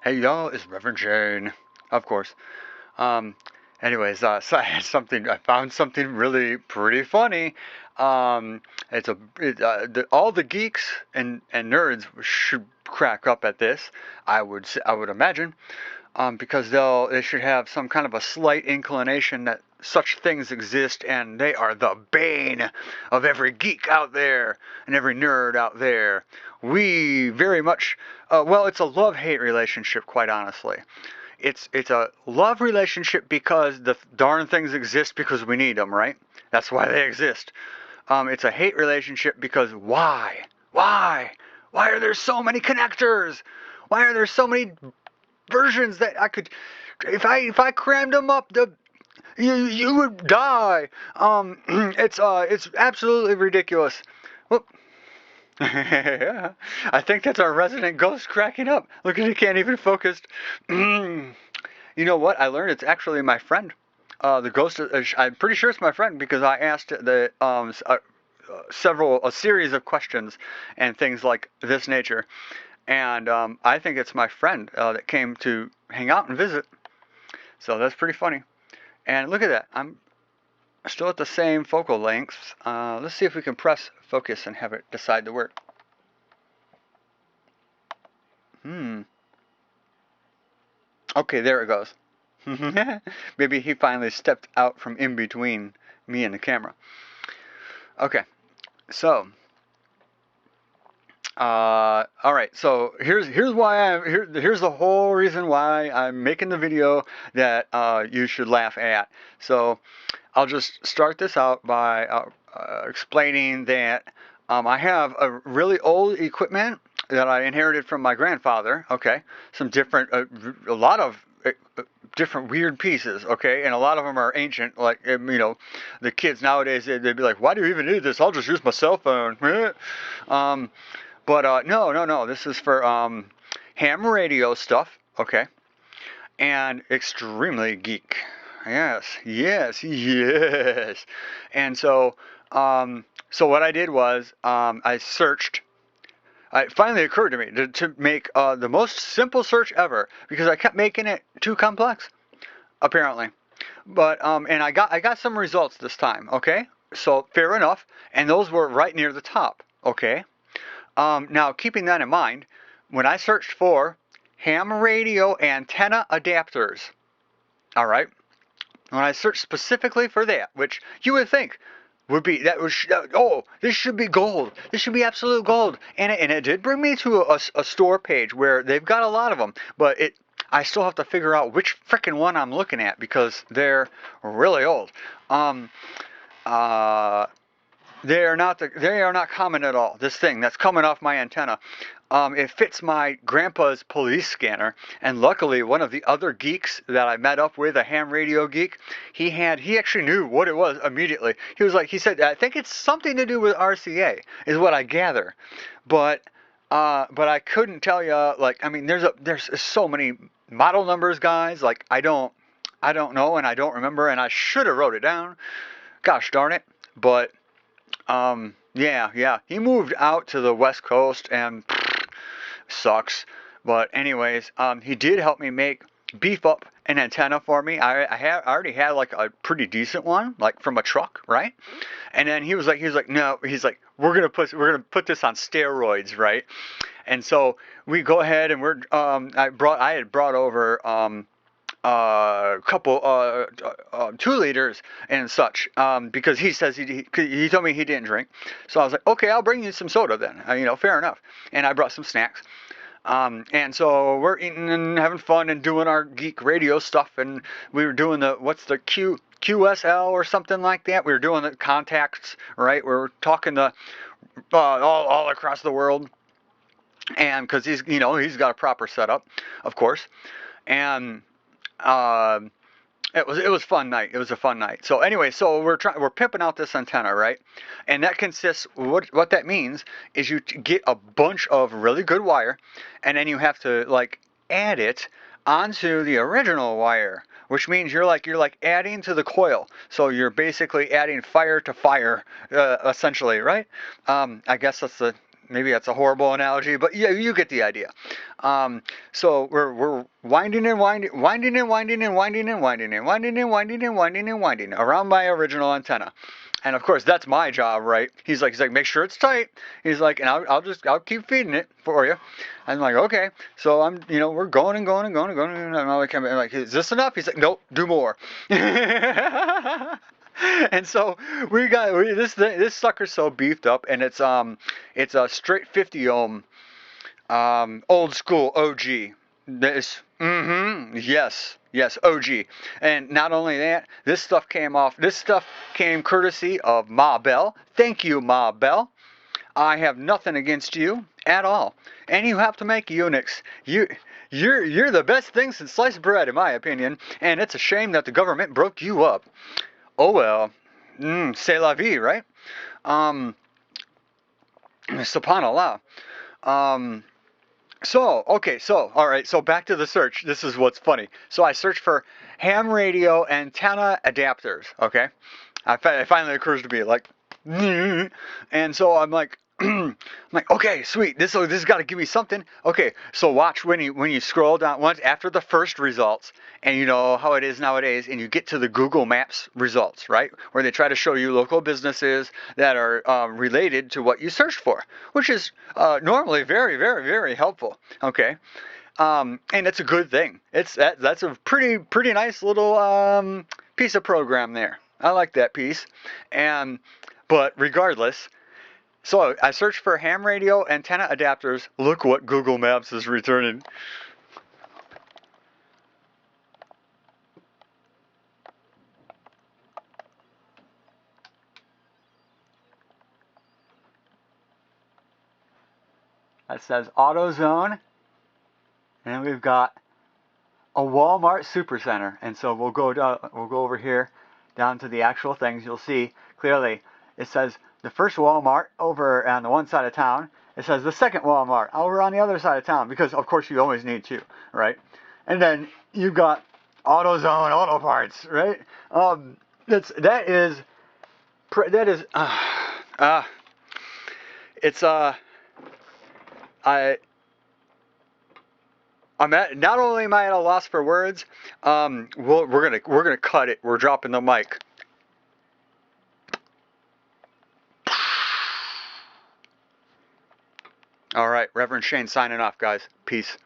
Hey y'all, it's Reverend Jane, of course. Um, so I found something really pretty funny. All the geeks and nerds should crack up at this. I would imagine, because they should have some kind of a slight inclination that such things exist, and they are the bane of every geek out there and every nerd out there. We very much, well, it's a love-hate relationship, quite honestly. It's a love relationship because the darn things exist because we need them, right? That's why they exist. It's a hate relationship because why? Why? Why are there so many connectors? Why are there so many versions that I could, if I crammed them up, you would die. It's absolutely ridiculous. Well, I think that's our resident ghost cracking up. Look at it, can't even focus. You know what? I learned it's actually my friend. The ghost. I'm pretty sure it's my friend because I asked a series of questions and things like this nature, and I think it's my friend that came to hang out and visit. So that's pretty funny. And look at that. I'm still at the same focal length. Let's see if we can press focus and have it decide to work. Hmm. Okay, there it goes. Maybe he finally stepped out from in between me and the camera. Okay, so all right. So here's why here's the whole reason why I'm making the video that you should laugh at. So I'll just start this out by explaining that I have a really old equipment that I inherited from my grandfather. Okay, some different, a lot of different weird pieces. Okay, and a lot of them are ancient. Like the kids nowadays they'd be like, "Why do you even need this? I'll just use my cell phone." um, but no. This is for ham radio stuff. Okay, and extremely geek. Yes. And so what I did was I searched. It finally occurred to me to make the most simple search ever because I kept making it too complex, apparently. But and I got some results this time. Okay, so fair enough. And those were right near the top. Okay. Now keeping that in mind, when I searched for ham radio antenna adapters, all right. When I searched specifically for that, which you would think would be oh, this should be gold. This should be absolute gold. And it did bring me to a store page where they've got a lot of them, but I still have to figure out which frickin' one I'm looking at because they're really old. Um, uh, they are not common at all. This thing that's coming off my antenna. It fits my grandpa's police scanner, and luckily one of the other geeks that I met up with, a ham radio geek, he actually knew what it was immediately. He said, I think it's something to do with RCA, is what I gather, but I couldn't tell you. Like, I mean, there's so many model numbers, guys. Like, I don't know, and I don't remember, and I should have wrote it down. Gosh darn it, but. Yeah. He moved out to the West Coast and sucks. But anyways, he did help me beef up an antenna for me. I already had like a pretty decent one, like from a truck, right? And then he was like, no, we're gonna put this on steroids, right? And so we go ahead and I had brought over a couple 2 liters and such because he told me he didn't drink, so I was like, okay, I'll bring you some soda then, fair enough. And I brought some snacks, and so we're eating and having fun and doing our geek radio stuff, and we were doing what's the QSL or something like that. We were doing the contacts, right? We were talking to all across the world, and because he's got a proper setup, of course. And uh, it was fun night. It was a fun night. So anyway, so we're pimping out this antenna, right? And that consists what that means is you get a bunch of really good wire, and then you have to like add it onto the original wire, which means you're like adding to the coil. So you're basically adding fire to fire, essentially, right? I guess that's maybe that's a horrible analogy, but yeah, you get the idea. So we're winding and winding, winding and winding and winding and winding and winding and winding and winding and winding around my original antenna. And of course, that's my job, right? He's like, make sure it's tight. He's like, and I'll keep feeding it for you. I'm like, okay. So we're going and going and going and going. And I'm like, is this enough? He's like, nope, do more. And so this sucker's so beefed up, and it's a straight 50 ohm, old school OG. Yes, OG. And not only that, this stuff came courtesy of Ma Bell. Thank you, Ma Bell. I have nothing against you at all. And you have to make Unix. You're the best thing since sliced bread, in my opinion. And it's a shame that the government broke you up. Oh well. C'est la vie, right? Subhanallah. All right, so back to the search. This is what's funny. So I searched for ham radio antenna adapters, okay? It finally occurs to me, like, and so I'm like, I'm like, okay, sweet. This has got to give me something. Okay, so watch when you scroll down once after the first results, and you know how it is nowadays, and you get to the Google Maps results, right, where they try to show you local businesses that are related to what you searched for, which is normally very, very, very helpful. Okay, and it's a good thing. That's a pretty nice little piece of program there. I like that piece, but regardless. So I searched for ham radio antenna adapters. Look what Google Maps is returning. That says AutoZone, and we've got a Walmart Supercenter. And so we'll go over here down to the actual things. You'll see clearly it says the first Walmart over on the one side of town. It says the second Walmart over on the other side of town, because of course you always need two, right? And then you've got AutoZone Auto Parts, right? That is it's I'm at, not only am I at a loss for words, we're gonna cut it. We're dropping the mic. All right, Reverend Shane signing off, guys. Peace.